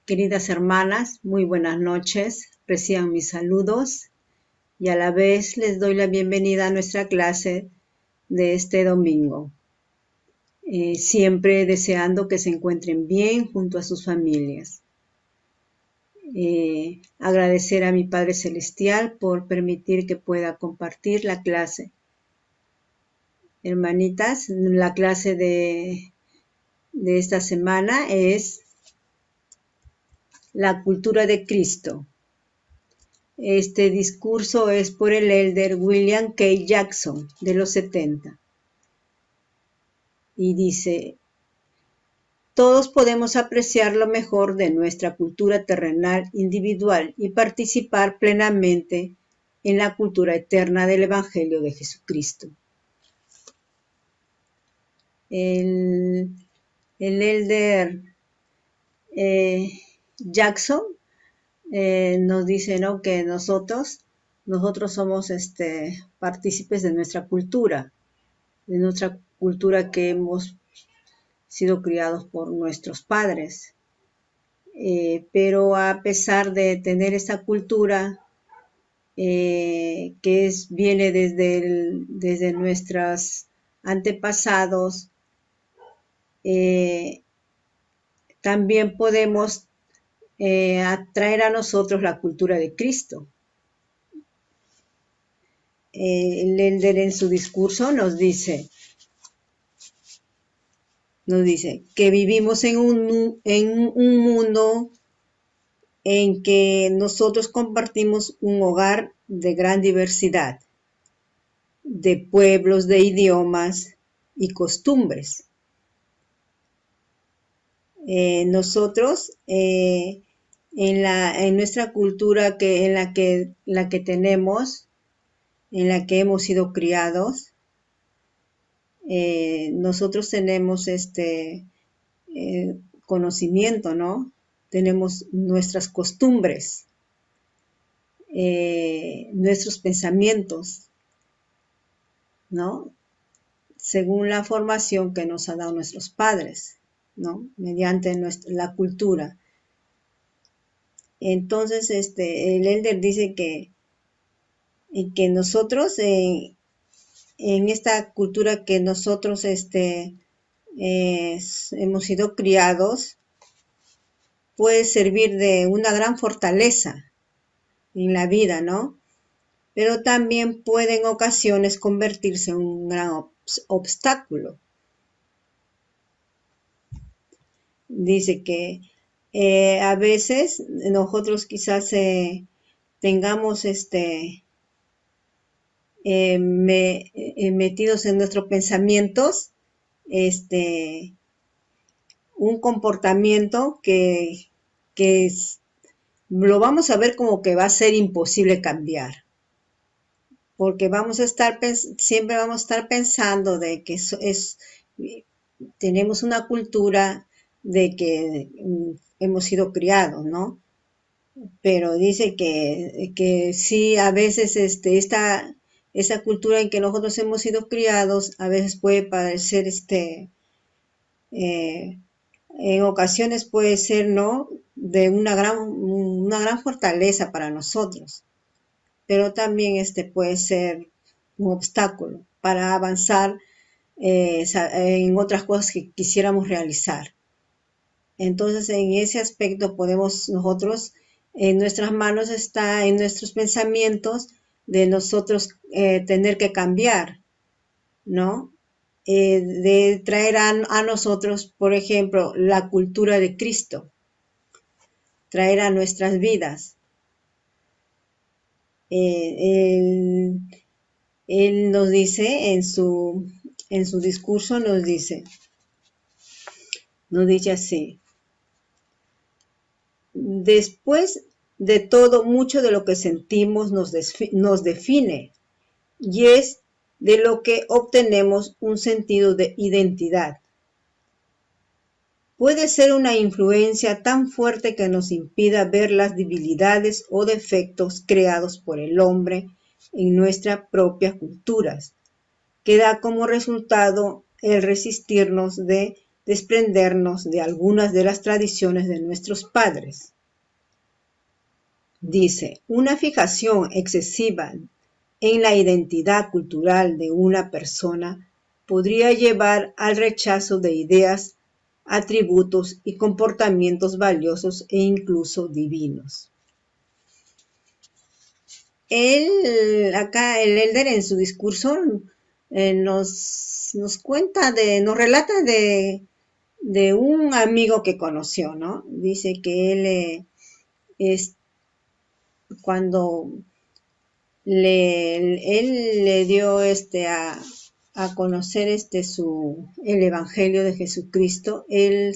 Queridas hermanas, muy buenas noches. Reciban mis saludos y a la vez les doy la bienvenida a nuestra clase de este domingo. Siempre deseando que se encuentren bien junto a sus familias. Agradecer a mi Padre Celestial por permitir que pueda compartir la clase. Hermanitas, la clase de esta semana es la cultura de Cristo. Este discurso es por el elder William K. Jackson, de los 70. Y dice: todos podemos apreciar lo mejor de nuestra cultura terrenal individual y participar plenamente en la cultura eterna del Evangelio de Jesucristo. El elder Jackson nos dice, ¿no?, que nosotros somos partícipes de nuestra cultura que hemos sido criados por nuestros padres. Pero a pesar de tener esta cultura que viene desde nuestros antepasados, también podemos atraer a nosotros la cultura de Cristo. El elder en su discurso nos dice que vivimos en un mundo en que nosotros compartimos un hogar de gran diversidad, de pueblos, de idiomas y costumbres. Nosotros, en nuestra cultura en la que tenemos, en la que hemos sido criados, nosotros tenemos conocimiento, ¿no? Tenemos nuestras costumbres, nuestros pensamientos, ¿no? Según la formación que nos han dado nuestros padres, ¿no? Mediante la cultura. Entonces, el elder dice que nosotros, en esta cultura que nosotros hemos sido criados, puede servir de una gran fortaleza en la vida, ¿no? Pero también puede en ocasiones convertirse en un gran obstáculo. Dice que a veces nosotros quizás tengamos metidos en nuestros pensamientos un comportamiento que lo vamos a ver como que va a ser imposible cambiar, porque siempre vamos a estar pensando de que tenemos una cultura de que hemos sido criados, ¿no? Pero dice que sí, a veces esa cultura en que nosotros hemos sido criados, a veces puede parecer en ocasiones puede ser, ¿no?, de una gran fortaleza para nosotros, pero también puede ser un obstáculo para avanzar en otras cosas que quisiéramos realizar. Entonces, en ese aspecto podemos nosotros, en nuestras manos está, en nuestros pensamientos, de nosotros tener que cambiar, ¿no? De traer a nosotros, por ejemplo, la cultura de Cristo, traer a nuestras vidas. Él nos dice en su discurso, nos dice así: después de todo, mucho de lo que sentimos nos define, y es de lo que obtenemos un sentido de identidad. Puede ser una influencia tan fuerte que nos impida ver las debilidades o defectos creados por el hombre en nuestras propias culturas, que da como resultado el resistirnos de desprendernos de algunas de las tradiciones de nuestros padres. Dice, una fijación excesiva en la identidad cultural de una persona podría llevar al rechazo de ideas, atributos y comportamientos valiosos e incluso divinos. Acá el Elder en su discurso nos cuenta nos relata de un amigo que conoció, ¿no? Dice que él es cuando él le dio a conocer el Evangelio de Jesucristo, él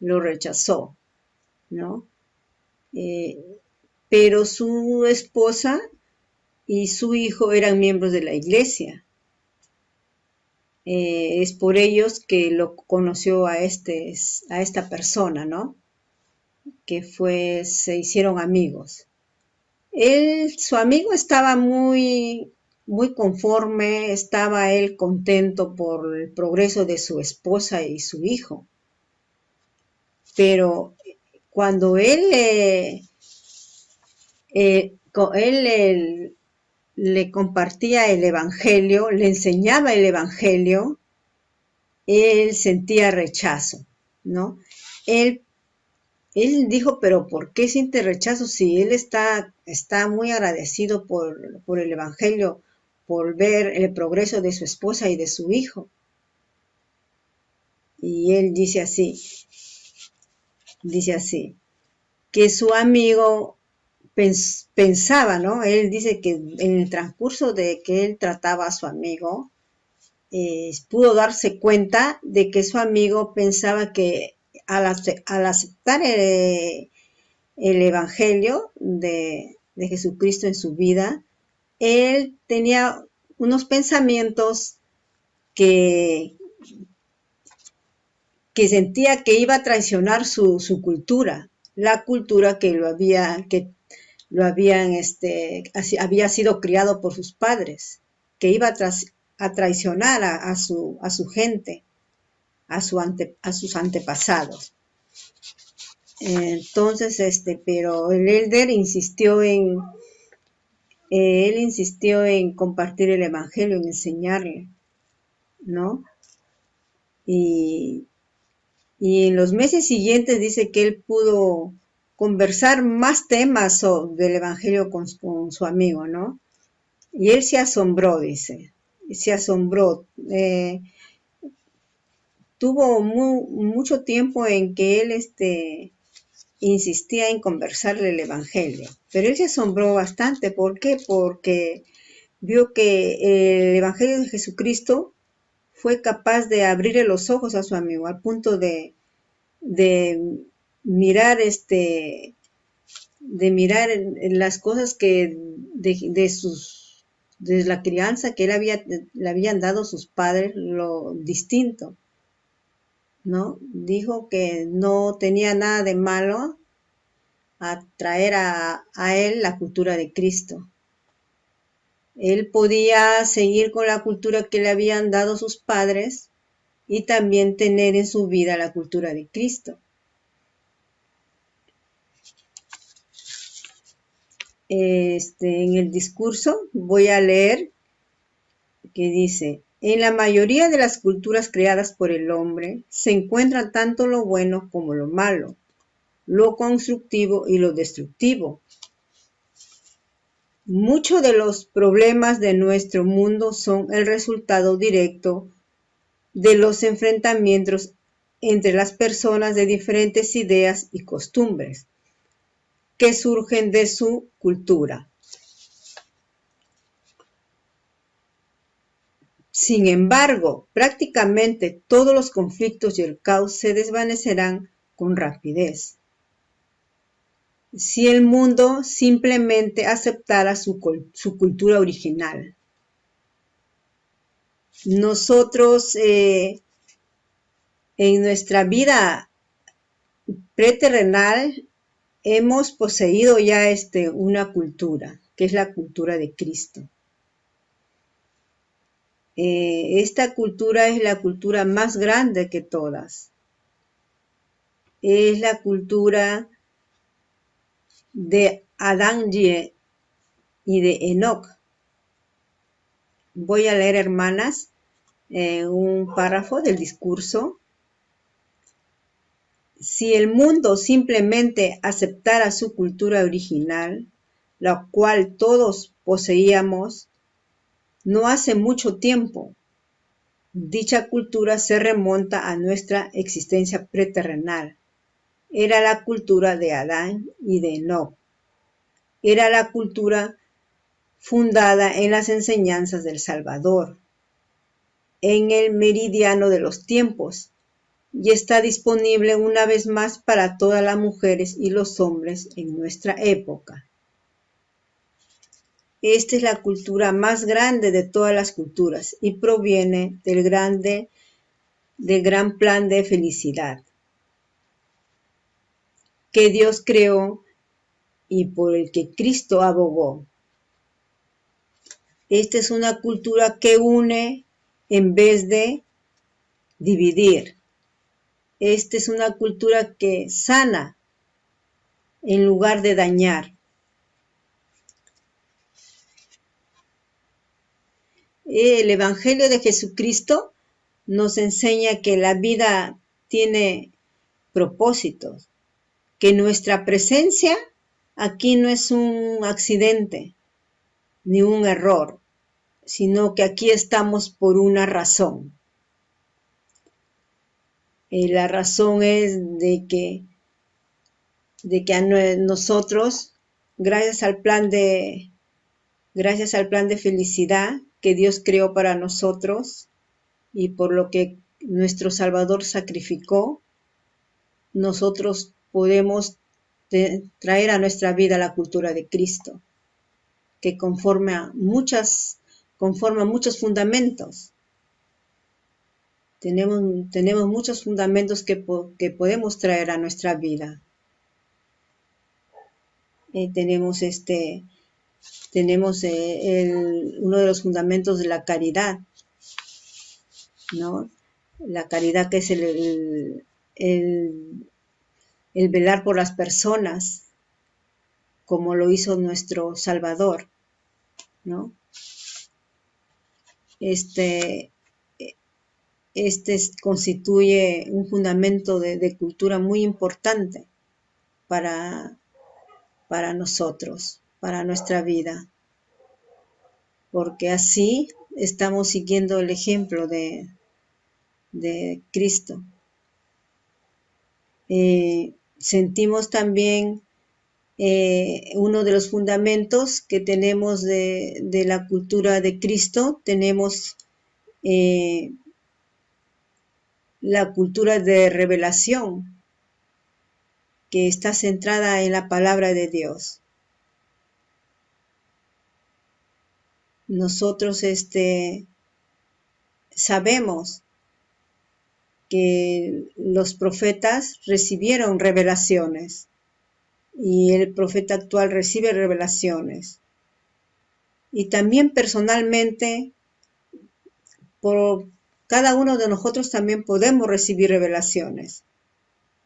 lo rechazó, ¿no? Pero su esposa y su hijo eran miembros de la iglesia. Es por ellos que lo conoció a esta persona, ¿no? Que se hicieron amigos. Su amigo estaba muy, muy conforme, estaba él contento por el progreso de su esposa y su hijo. Pero cuando él le compartía el Evangelio, le enseñaba el Evangelio, él sentía rechazo, ¿no? Él dijo, pero ¿por qué siente rechazo si él está muy agradecido por el Evangelio, por ver el progreso de su esposa y de su hijo? Y él dice así, que su amigo pensaba, ¿no? Él dice que en el transcurso de que él trataba a su amigo, pudo darse cuenta de que su amigo pensaba que al aceptar el Evangelio de Jesucristo en su vida, él tenía unos pensamientos que sentía que iba a traicionar su cultura, la cultura que había sido criado por sus padres, que iba a traicionar a su gente, a sus antepasados. Entonces, pero el Elder insistió en compartir el Evangelio, en enseñarle, ¿no? Y en los meses siguientes dice que él pudo conversar más temas del Evangelio con su amigo, ¿no? Y él se asombró, dice, se asombró. Tuvo mucho tiempo en que él insistía en conversarle el Evangelio, pero él se asombró bastante. ¿Por qué? Porque vio que el Evangelio de Jesucristo fue capaz de abrirle los ojos a su amigo, al punto de mirar en las cosas que de la crianza que le habían dado sus padres, lo distinto, ¿no? Dijo que no tenía nada de malo a traer a él la cultura de Cristo. Él podía seguir con la cultura que le habían dado sus padres y también tener en su vida la cultura de Cristo. En el discurso voy a leer que dice: en la mayoría de las culturas creadas por el hombre se encuentra tanto lo bueno como lo malo, lo constructivo y lo destructivo. Muchos de los problemas de nuestro mundo son el resultado directo de los enfrentamientos entre las personas de diferentes ideas y costumbres que surgen de su cultura. Sin embargo, prácticamente todos los conflictos y el caos se desvanecerán con rapidez si el mundo simplemente aceptara su cultura original. Nosotros en nuestra vida preterrenal hemos poseído ya una cultura, que es la cultura de Cristo. Esta cultura es la cultura más grande que todas. es la cultura de Adán y de Enoc. Voy a leer, hermanas, un párrafo del discurso. Si el mundo simplemente aceptara su cultura original, la cual todos poseíamos, no hace mucho tiempo, dicha cultura se remonta a nuestra existencia preterrenal. Era la cultura de Adán y de Enoc. Era la cultura fundada en las enseñanzas del Salvador, en el meridiano de los tiempos, y está disponible una vez más para todas las mujeres y los hombres en nuestra época. Esta es la cultura más grande de todas las culturas y proviene del gran plan de felicidad que Dios creó y por el que Cristo abogó. Esta es una cultura que une en vez de dividir. Esta es una cultura que sana en lugar de dañar. El Evangelio de Jesucristo nos enseña que la vida tiene propósitos, que nuestra presencia aquí no es un accidente ni un error, sino que aquí estamos por una razón. La razón es de que a nosotros, gracias al plan de felicidad que Dios creó para nosotros y por lo que nuestro Salvador sacrificó, nosotros podemos traer a nuestra vida la cultura de Cristo, que conforma muchos fundamentos. Tenemos muchos fundamentos que podemos traer a nuestra vida. Tenemos uno de los fundamentos de la caridad, ¿no? La caridad que es el velar por las personas, como lo hizo nuestro Salvador, ¿no? Este constituye un fundamento de cultura muy importante para nosotros, para nuestra vida, porque así estamos siguiendo el ejemplo de Cristo. Sentimos también uno de los fundamentos que tenemos de la cultura de Cristo, tenemos la cultura de revelación, que está centrada en la palabra de Dios. Nosotros sabemos que los profetas recibieron revelaciones y el profeta actual recibe revelaciones. Y también personalmente, por cada uno de nosotros también podemos recibir revelaciones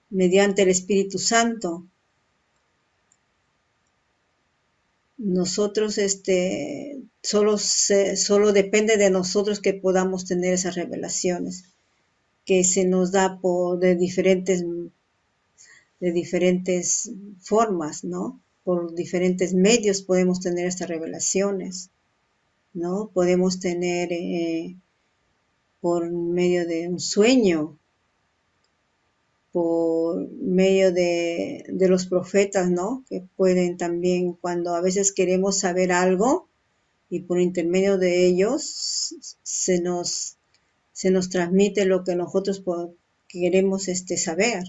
mediante el Espíritu Santo. Nosotros solo depende de nosotros que podamos tener esas revelaciones, que se nos da de diferentes formas, ¿no? Por diferentes medios podemos tener estas revelaciones, ¿no? Podemos tener por medio de un sueño, por medio de los profetas, ¿no? Que pueden también, cuando a veces queremos saber algo y por intermedio de ellos se nos transmite lo que nosotros queremos saber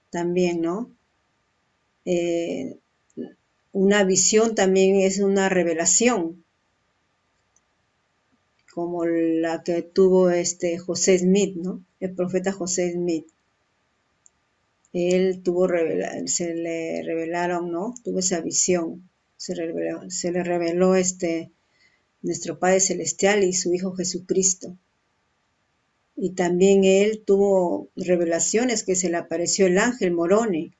también, ¿no? Una visión también es una revelación, como la que tuvo José Smith, ¿no? El profeta José Smith. Él se le revelaron, ¿no? Tuvo esa visión, se le reveló nuestro Padre Celestial y su Hijo Jesucristo. Y también él tuvo revelaciones que se le apareció el ángel Moroni,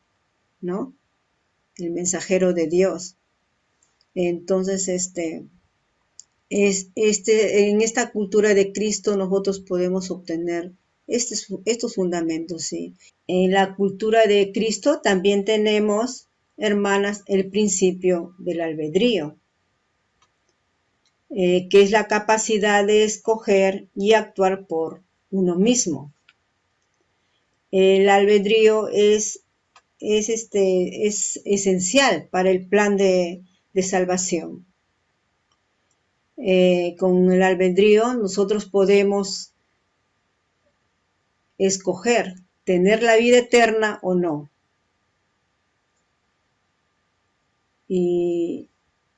¿no? El mensajero de Dios. Entonces, en esta cultura de Cristo nosotros podemos obtener estos fundamentos, ¿sí? En la cultura de Cristo también tenemos, hermanas, el principio del albedrío, que es la capacidad de escoger y actuar por uno mismo. El albedrío es esencial para el plan de salvación. Con el albedrío nosotros podemos escoger tener la vida eterna o no. Y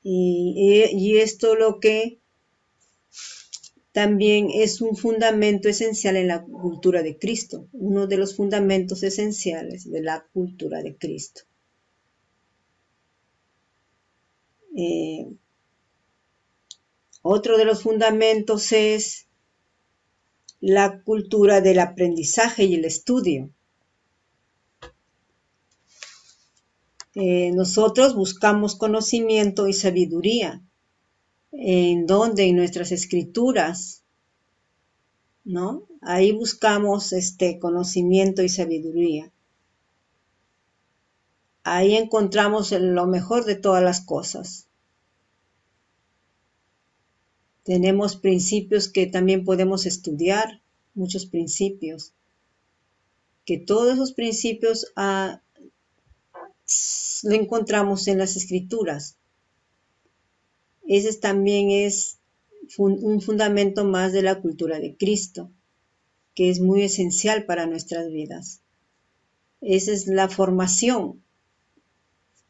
esto lo que también es un fundamento esencial en la cultura de Cristo, uno de los fundamentos esenciales de la cultura de Cristo. Otro de los fundamentos es la cultura del aprendizaje y el estudio. Nosotros buscamos conocimiento y sabiduría. ¿En dónde? En nuestras escrituras, ¿no? Ahí buscamos conocimiento y sabiduría. Ahí encontramos lo mejor de todas las cosas. Tenemos principios que también podemos estudiar, muchos principios. Que todos esos principios lo encontramos en las escrituras. Ese también es un fundamento más de la cultura de Cristo, que es muy esencial para nuestras vidas. Esa es la formación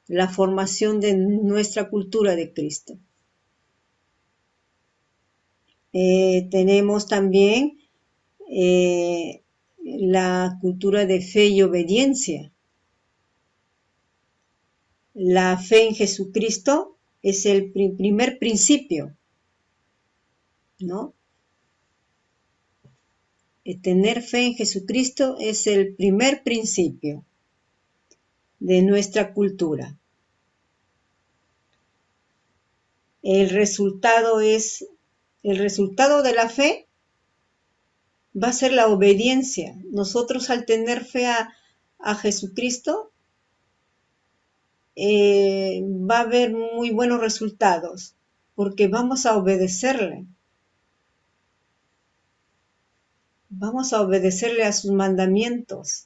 de nuestra cultura de Cristo. Tenemos también la cultura de fe y obediencia. La fe en Jesucristo es el primer principio, ¿no? Tener fe en Jesucristo es el primer principio de nuestra cultura. El resultado de la fe va a ser la obediencia. Nosotros al tener fe a Jesucristo, va a haber muy buenos resultados, porque vamos a obedecerle. Vamos a obedecerle a sus mandamientos.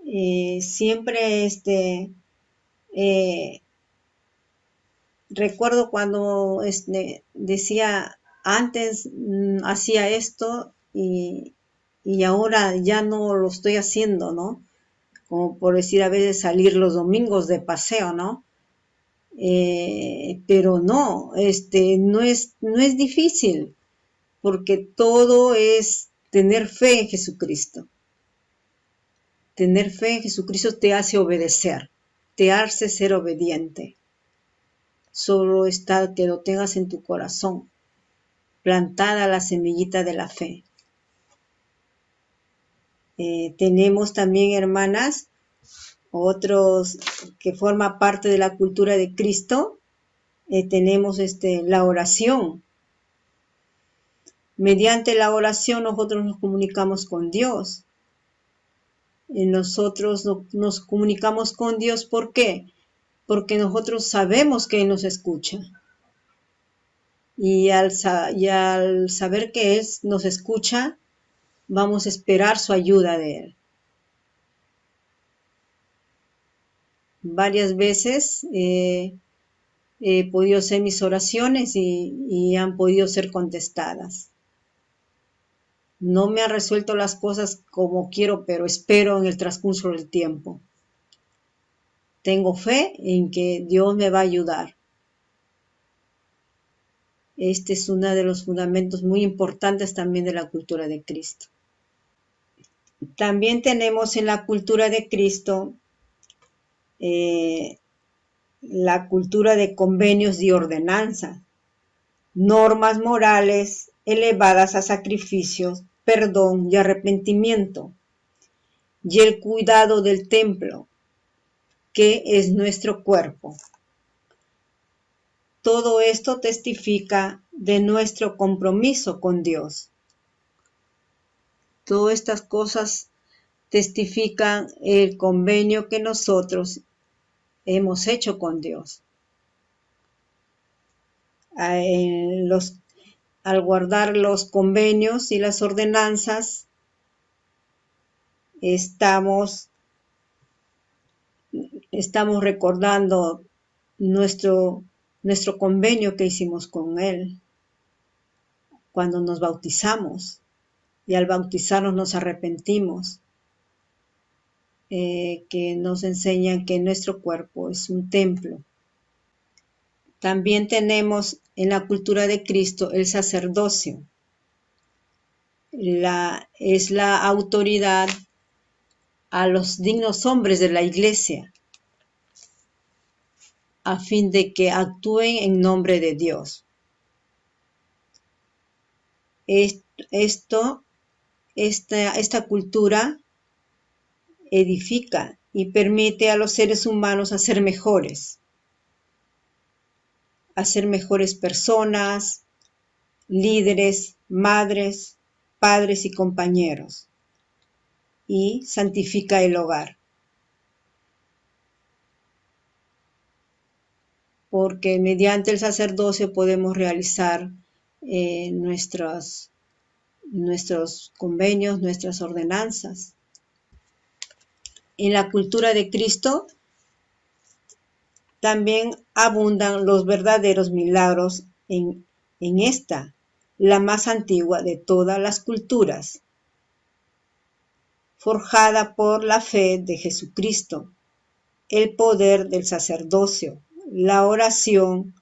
Siempre recuerdo cuando decía antes hacía esto y ahora ya no lo estoy haciendo, ¿no? Como por decir a veces salir los domingos de paseo, ¿no? Pero no, no es difícil, porque todo es tener fe en Jesucristo. Tener fe en Jesucristo te hace obedecer, te hace ser obediente. Solo está que lo tengas en tu corazón, plantada la semillita de la fe. Tenemos también, hermanas, otros que forman parte de la cultura de Cristo. Tenemos la oración. Mediante la oración nosotros nos comunicamos con Dios. Nosotros nos comunicamos con Dios, ¿por qué? Porque nosotros sabemos que Él nos escucha. Y al saber que Él nos escucha, vamos a esperar su ayuda de Él. Varias veces he podido hacer mis oraciones y han podido ser contestadas. No me ha resuelto las cosas como quiero, pero espero en el transcurso del tiempo. Tengo fe en que Dios me va a ayudar. Este es uno de los fundamentos muy importantes también de la cultura de Cristo. También tenemos en la cultura de Cristo la cultura de convenios y ordenanza. normas morales elevadas a sacrificios, perdón y arrepentimiento, y el cuidado del templo, que es nuestro cuerpo. Todo esto testifica de nuestro compromiso con Dios. Todas estas cosas testifican el convenio que nosotros hemos hecho con Dios. Al guardar los convenios y las ordenanzas, estamos recordando nuestro convenio que hicimos con Él cuando nos bautizamos, y al bautizarnos nos arrepentimos, que nos enseñan que nuestro cuerpo es un templo. También tenemos en la cultura de Cristo el sacerdocio. Es la autoridad a los dignos hombres de la iglesia, a fin de que actúen en nombre de Dios. Esta cultura edifica y permite a los seres humanos a ser mejores personas, líderes, madres, padres y compañeros, y santifica el hogar. Porque mediante el sacerdocio podemos realizar nuestros convenios, nuestras ordenanzas. En la cultura de Cristo también abundan los verdaderos milagros en esta, la más antigua de todas las culturas, forjada por la fe de Jesucristo, el poder del sacerdocio, la oración,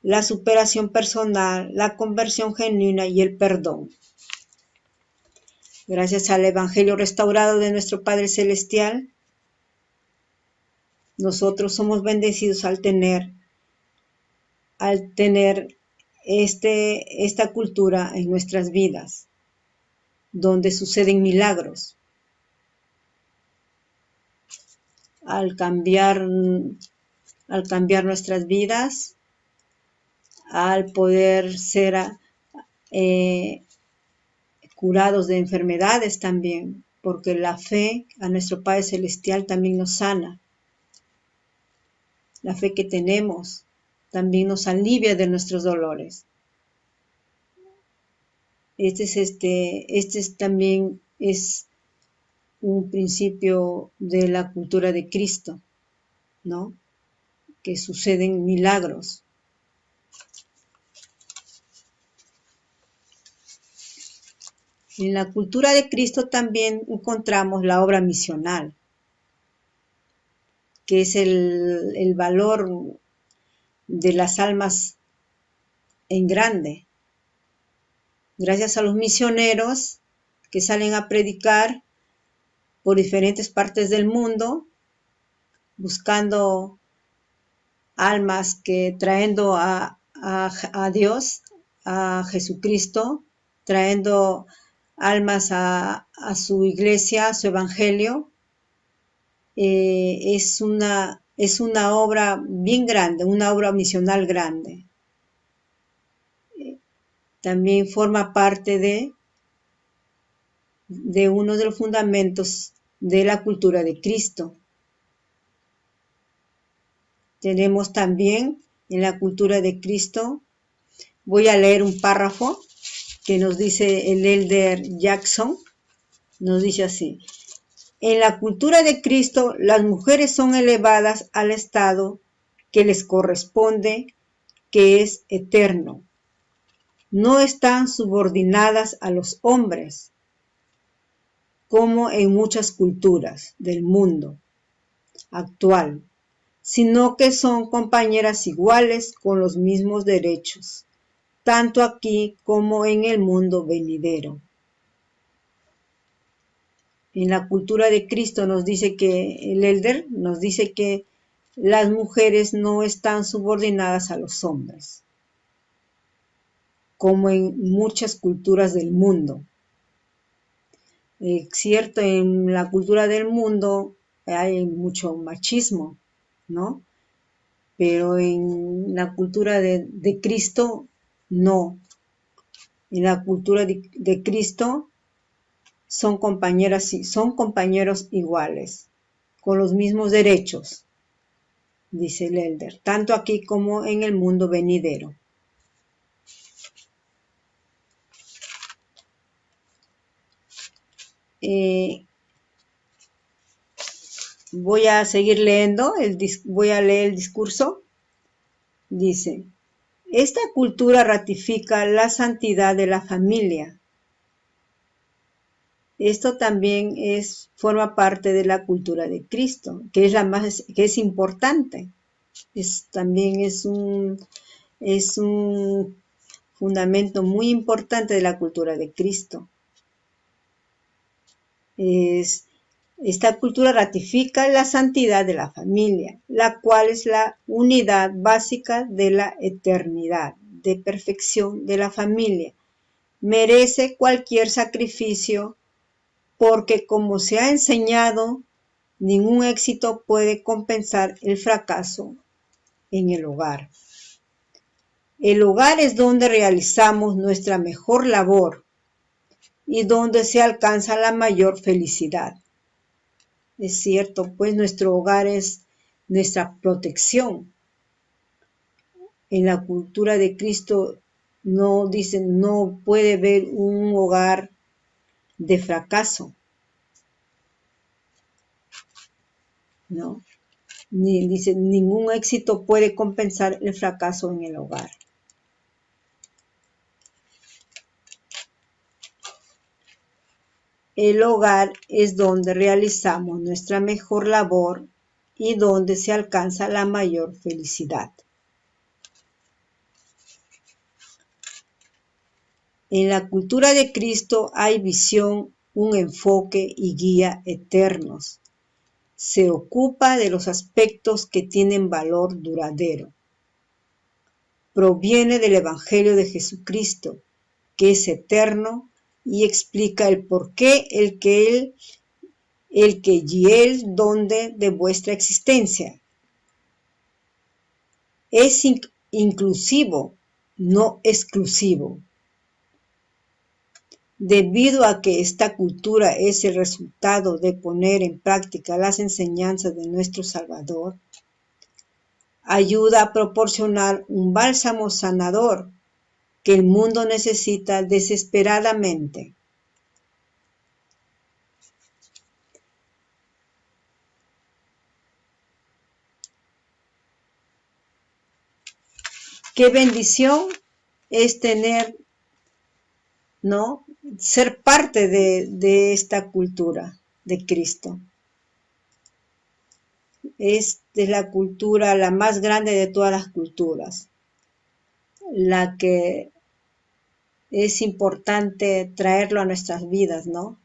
la superación personal, la conversión genuina y el perdón. Gracias al Evangelio restaurado de nuestro Padre Celestial, nosotros somos bendecidos al tener esta cultura en nuestras vidas, donde suceden milagros. Al cambiar nuestras vidas, al poder ser curados de enfermedades también, porque la fe a nuestro Padre Celestial también nos sana. La fe que tenemos también nos alivia de nuestros dolores. También es un principio de la cultura de Cristo, ¿no? Que suceden milagros. En la cultura de Cristo también encontramos la obra misional, que es el valor de las almas en grande. Gracias a los misioneros que salen a predicar por diferentes partes del mundo, buscando almas, que trayendo a Dios, a Jesucristo, trayendo almas a su iglesia, a su evangelio. Es una obra bien grande, una obra misional grande. También forma parte de uno de los fundamentos de la cultura de Cristo. Tenemos también en la cultura de Cristo, voy a leer un párrafo que nos dice el elder Jackson, nos dice así: en la cultura de Cristo, las mujeres son elevadas al estado que les corresponde, que es eterno. No están subordinadas a los hombres, como en muchas culturas del mundo actual, sino que son compañeras iguales con los mismos derechos, tanto aquí como en el mundo venidero. En la cultura de Cristo nos dice que el elder nos dice que las mujeres no están subordinadas a los hombres. como en muchas culturas del mundo. Cierto, en la cultura del mundo hay mucho machismo, ¿no? Pero en la cultura de Cristo, no. En la cultura de Cristo son compañeras, son compañeros iguales, con los mismos derechos, dice el Elder, tanto aquí como en el mundo venidero. Voy a seguir leyendo, voy a leer el discurso. Dice, esta cultura ratifica la santidad de la familia. Esto también forma parte de la cultura de Cristo, que es importante. También es un fundamento muy importante de la cultura de Cristo. Esta cultura ratifica la santidad de la familia, la cual es la unidad básica de la eternidad, de perfección de la familia. Merece cualquier sacrificio porque, como se ha enseñado, ningún éxito puede compensar el fracaso en el hogar. El hogar es donde realizamos nuestra mejor labor y donde se alcanza la mayor felicidad. Es cierto, pues nuestro hogar es nuestra protección. En la cultura de Cristo no puede haber un hogar de fracaso, ¿no? Ningún éxito puede compensar el fracaso en el hogar. El hogar es donde realizamos nuestra mejor labor y donde se alcanza la mayor felicidad. En la cultura de Cristo hay visión, un enfoque y guía eternos. Se ocupa de los aspectos que tienen valor duradero. Proviene del Evangelio de Jesucristo, que es eterno y explica el porqué, el que y el dónde de vuestra existencia. Es inclusivo, no exclusivo. Debido a que esta cultura es el resultado de poner en práctica las enseñanzas de nuestro Salvador, ayuda a proporcionar un bálsamo sanador que el mundo necesita desesperadamente. Qué bendición es tener, ¿no? Ser parte de esta cultura de Cristo. Es de la cultura la más grande de todas las culturas, la que es importante traerlo a nuestras vidas, ¿no?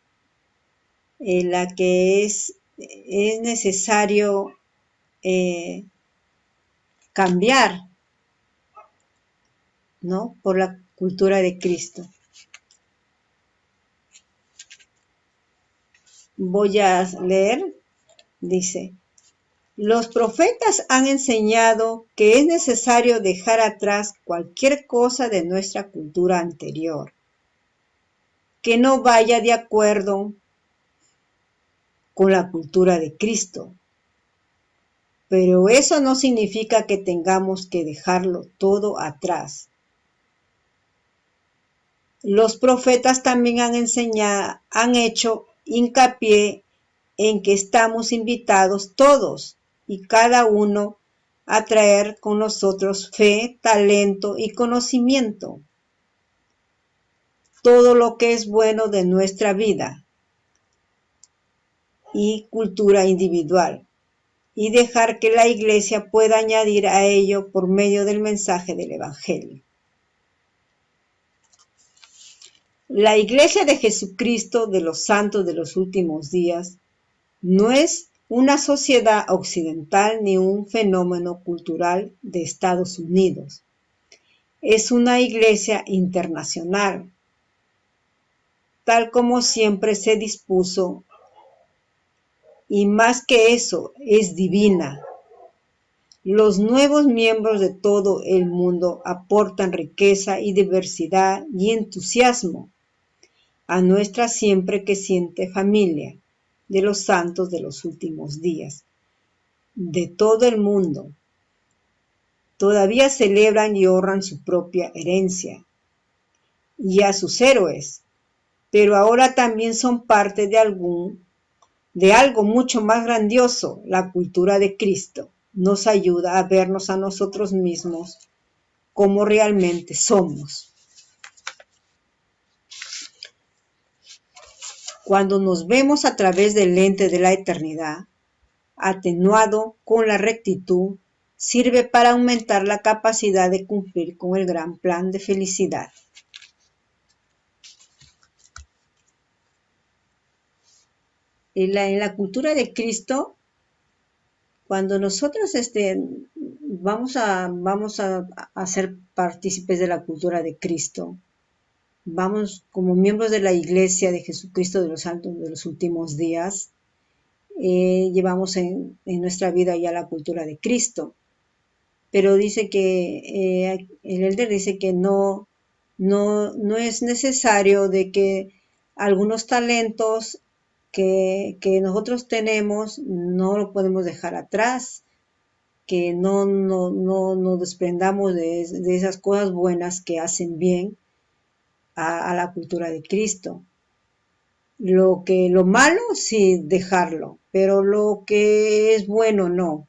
La que es necesario cambiar, ¿no? Por la cultura de Cristo. Voy a leer, dice, los profetas han enseñado que es necesario dejar atrás cualquier cosa de nuestra cultura anterior, que no vaya de acuerdo con la cultura de Cristo. Pero eso no significa que tengamos que dejarlo todo atrás. Los profetas también han hecho hincapié en que estamos invitados todos y cada uno a traer con nosotros fe, talento y conocimiento. Todo lo que es bueno de nuestra vida y cultura individual, y dejar que la Iglesia pueda añadir a ello por medio del mensaje del Evangelio. La Iglesia de Jesucristo de los Santos de los Últimos Días no es una sociedad occidental ni un fenómeno cultural de Estados Unidos. Es una iglesia internacional, tal como siempre se dispuso, y más que eso, es divina. Los nuevos miembros de todo el mundo aportan riqueza y diversidad y entusiasmo a nuestra siempre creciente familia de los santos de los últimos días. De todo el mundo, todavía celebran y honran su propia herencia y a sus héroes, pero ahora también son parte de algo mucho más grandioso. La cultura de Cristo nos ayuda a vernos a nosotros mismos como realmente somos. Cuando nos vemos a través del lente de la eternidad, atenuado con la rectitud, sirve para aumentar la capacidad de cumplir con el gran plan de felicidad. En la cultura de Cristo, cuando nosotros vamos a ser partícipes de la cultura de Cristo, vamos como miembros de la Iglesia de Jesucristo de los Santos de los Últimos Días, llevamos en nuestra vida ya la cultura de Cristo. Pero dice que el elder dice que no es necesario de que algunos talentos que nosotros tenemos no lo podemos dejar atrás, que no nos desprendamos de esas cosas buenas que hacen bien a la cultura de Cristo. Lo malo sí dejarlo, pero lo que es bueno no,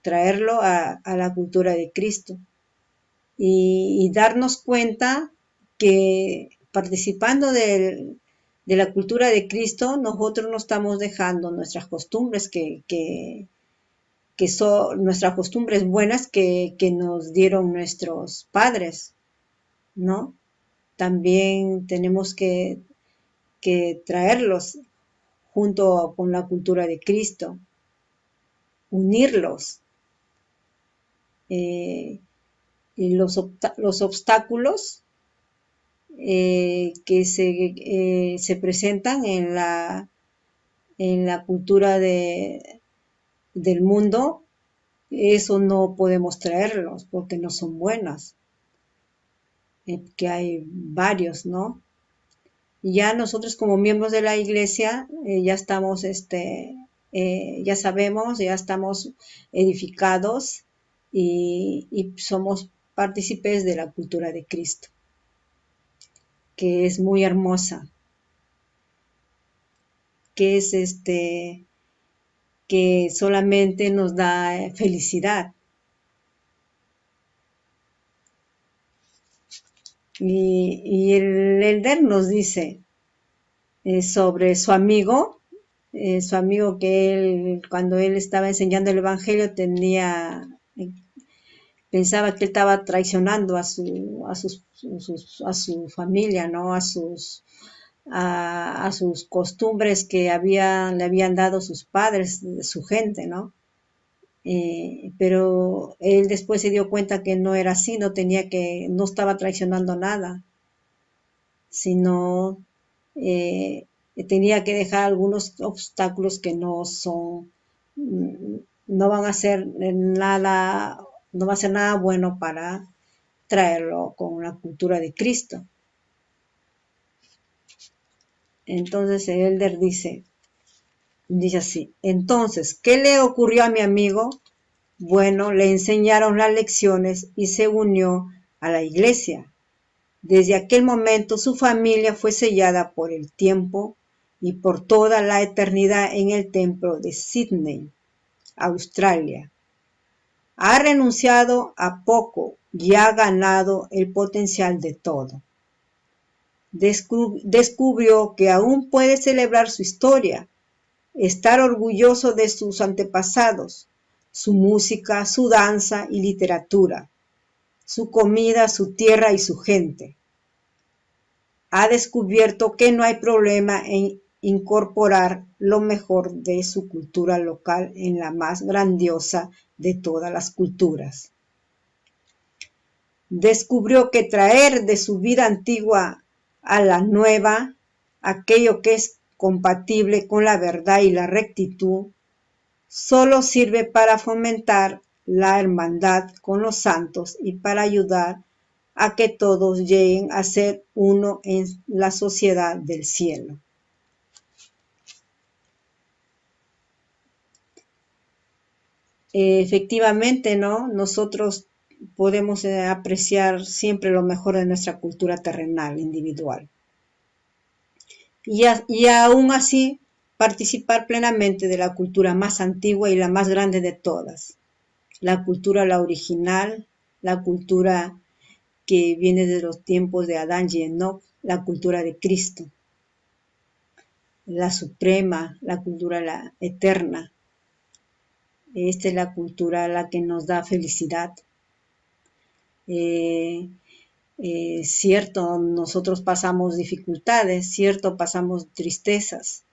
traerlo a la cultura de Cristo y darnos cuenta que participando de la cultura de Cristo, nosotros no estamos dejando nuestras costumbres que son nuestras costumbres buenas que nos dieron nuestros padres, ¿no? También tenemos que traerlos junto con la cultura de Cristo, unirlos. Y los obstáculos que se presentan en la cultura del mundo, eso no podemos traerlos porque no son buenas, que hay varios, ¿no? Y ya nosotros como miembros de la iglesia ya estamos, ya sabemos, ya estamos edificados y somos partícipes de la cultura de Cristo, que es muy hermosa, que es que solamente nos da felicidad. Y el elder nos dice sobre su amigo que él, cuando él estaba enseñando el evangelio, pensaba que él estaba traicionando a su familia, ¿no? A sus costumbres que le habían dado sus padres, su gente, ¿no? Pero él después se dio cuenta que no era así, no estaba traicionando nada, sino tenía que dejar algunos obstáculos que no van a ser nada, no va a ser nada bueno para traerlo con la cultura de Cristo. Entonces el elder dice así: entonces, ¿qué le ocurrió a mi amigo? Bueno, le enseñaron las lecciones y se unió a la iglesia. Desde aquel momento su familia fue sellada por el tiempo y por toda la eternidad en el templo de Sydney, Australia. Ha renunciado a poco y ha ganado el potencial de todo. Descubrió que aún puede celebrar su historia, estar orgulloso de sus antepasados, su música, su danza y literatura, su comida, su tierra y su gente. Ha descubierto que no hay problema en incorporar lo mejor de su cultura local en la más grandiosa de todas las culturas. descubrió que traer de su vida antigua a la nueva aquello que es compatible con la verdad y la rectitud, solo sirve para fomentar la hermandad con los santos y para ayudar a que todos lleguen a ser uno en la sociedad del cielo. Efectivamente, ¿no? Nosotros podemos apreciar siempre lo mejor de nuestra cultura terrenal, individual. Y aún así participar plenamente de la cultura más antigua y la más grande de todas. La cultura, la original, la cultura que viene de los tiempos de Adán y Enoch, la cultura de Cristo, la suprema, la cultura la eterna. Esta es la cultura la que nos da felicidad. Cierto, nosotros pasamos dificultades, cierto, pasamos tristezas,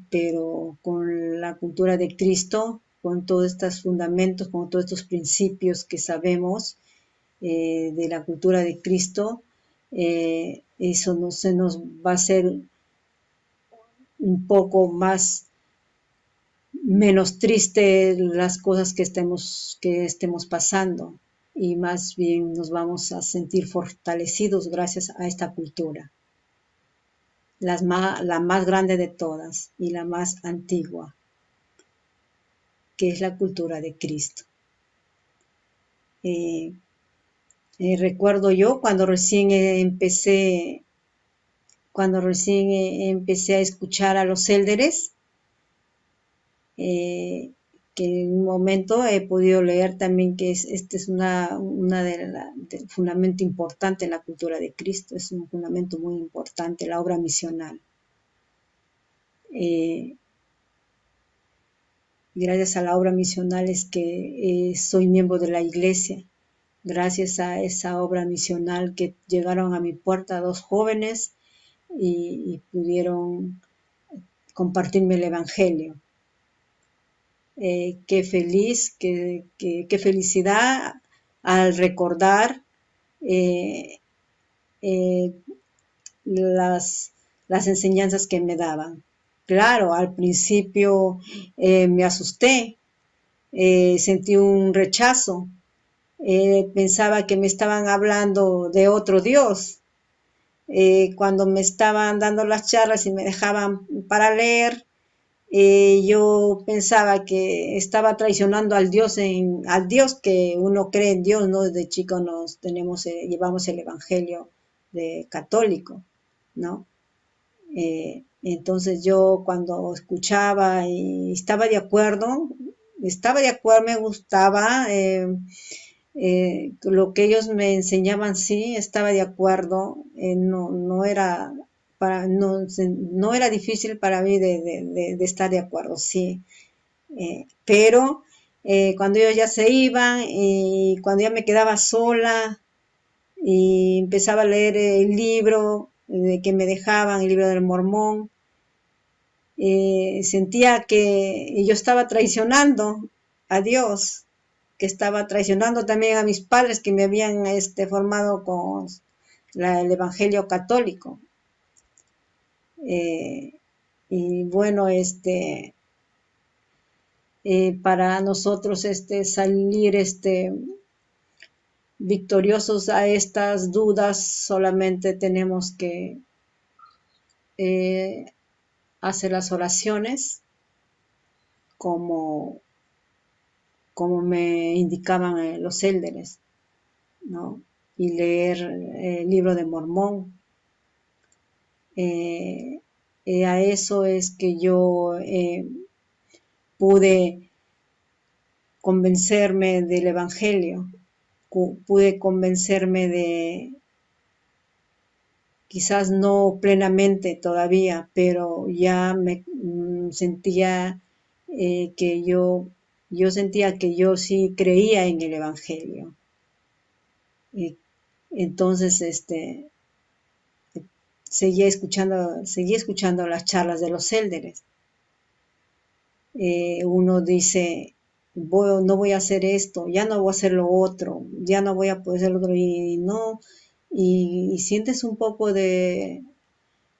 pero con la cultura de Cristo, con todos estos fundamentos, con todos estos principios que sabemos de la cultura de Cristo, eso no se nos va a hacer un poco menos triste las cosas que estemos pasando, y más bien nos vamos a sentir fortalecidos gracias a esta cultura, la más grande de todas y la más antigua, que es la cultura de Cristo. Recuerdo yo cuando recién empecé a escuchar a los élderes, que en un momento he podido leer también que este es una de fundamento importante en la cultura de Cristo, es un fundamento muy importante, la obra misional. Gracias a la obra misional es que soy miembro de la iglesia. Gracias a esa obra misional que llegaron a mi puerta 2 jóvenes y pudieron compartirme el evangelio. Qué felicidad al recordar las enseñanzas que me daban. Claro, al principio me asusté, sentí un rechazo, pensaba que me estaban hablando de otro Dios. Cuando me estaban dando las charlas y me dejaban para leer, yo pensaba que estaba traicionando al Dios que uno cree en Dios, ¿no? Desde chico llevamos el evangelio católico, ¿no? Entonces yo cuando escuchaba y estaba de acuerdo, me gustaba, lo que ellos me enseñaban, sí, estaba de acuerdo, no era no era difícil para mí de estar de acuerdo, sí. Pero cuando ellos ya se iban y cuando ya me quedaba sola y empezaba a leer el libro que me dejaban, el libro del Mormón, sentía que yo estaba traicionando a Dios, que estaba traicionando también a mis padres que me habían formado con el Evangelio católico. Y bueno, para nosotros salir victoriosos a estas dudas, solamente tenemos que hacer las oraciones como me indicaban los élderes, ¿no? Y leer el libro de Mormón. A eso es que yo pude convencerme del Evangelio, pude convencerme quizás no plenamente todavía, pero ya me sentía que yo sentía que yo sí creía en el Evangelio. Y entonces seguía escuchando las charlas de los élderes. Uno dice, no voy a hacer esto, ya no voy a hacer lo otro, ya no voy a poder hacer lo otro, y no, y sientes un poco de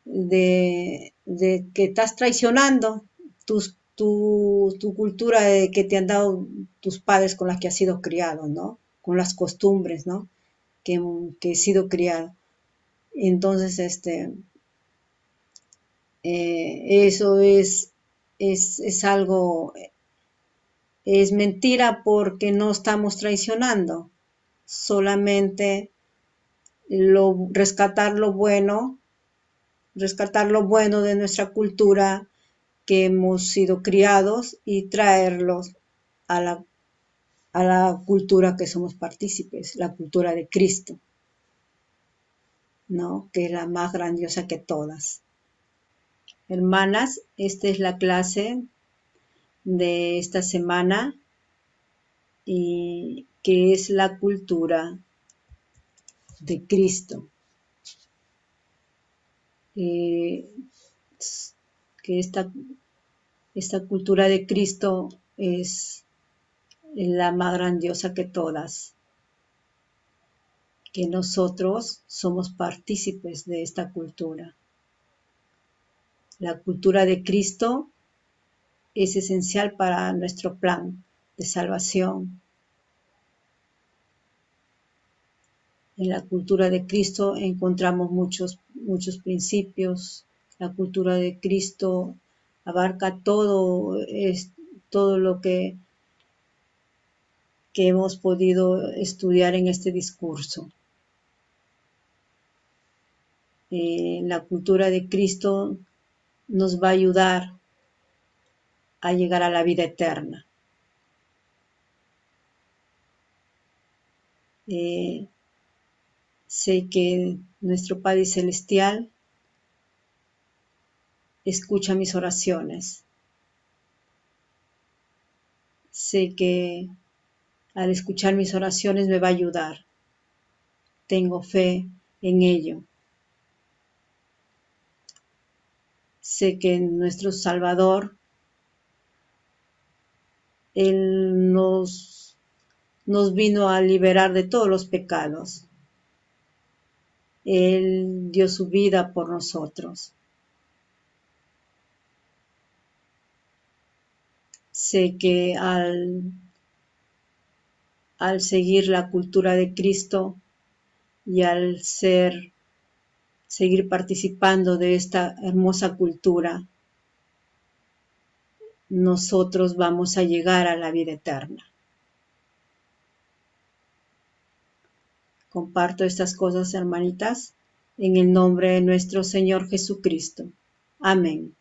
que estás traicionando tu cultura que te han dado tus padres con las que has sido criado, ¿no? Con las costumbres, ¿no? Que he sido criado. Entonces, eso es algo, es mentira porque no estamos traicionando, solamente rescatar lo bueno de nuestra cultura que hemos sido criados y traerlos a la cultura que somos partícipes, la cultura de Cristo, ¿no? Que es la más grandiosa que todas. Hermanas, esta es la clase de esta semana y que es la cultura de Cristo. Que esta cultura de Cristo es la más grandiosa que todas, que nosotros somos partícipes de esta cultura. La cultura de Cristo es esencial para nuestro plan de salvación. En la cultura de Cristo encontramos muchos principios. La cultura de Cristo abarca todo lo que hemos podido estudiar en este discurso. La cultura de Cristo nos va a ayudar a llegar a la vida eterna. Sé que nuestro Padre Celestial escucha mis oraciones. Sé que al escuchar mis oraciones me va a ayudar. Tengo fe en ello. Sé que nuestro Salvador, Él nos vino a liberar de todos los pecados. Él dio su vida por nosotros. Sé que al seguir la cultura de Cristo y al seguir participando de esta hermosa cultura, nosotros vamos a llegar a la vida eterna. Comparto estas cosas, hermanitas, en el nombre de nuestro Señor Jesucristo. Amén.